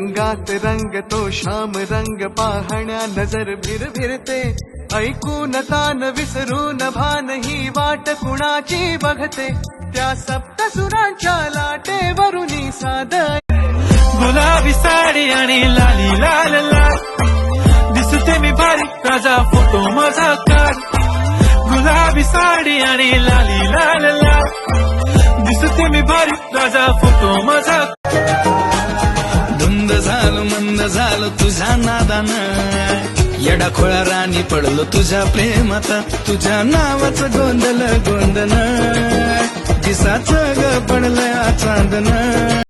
रंगात रंग तो श्याम रंग पाहण्या नजर भिरभिरते, ऐकून तान विसरून भान ही वाट कुणाची बघते, त्या सप्तसुरांच्या लाटेवरुनी साद गुलाबी साडी आणि लाली लाल लाल, दिसते मी भारी राजा फोटो माझा काढ. गुलाबी साडी आणि लाली लाल लाल, दिसते मी भारी राजा फोटो माझा. धुंद झालो मंद झालो तुझ्या नादानं, येडा खोळा राणी पडलो तुझ्या प्रेमात, तुझ्या नावाचं गोंधळ गोंधन, दिसाचं ग पडलं चांदन.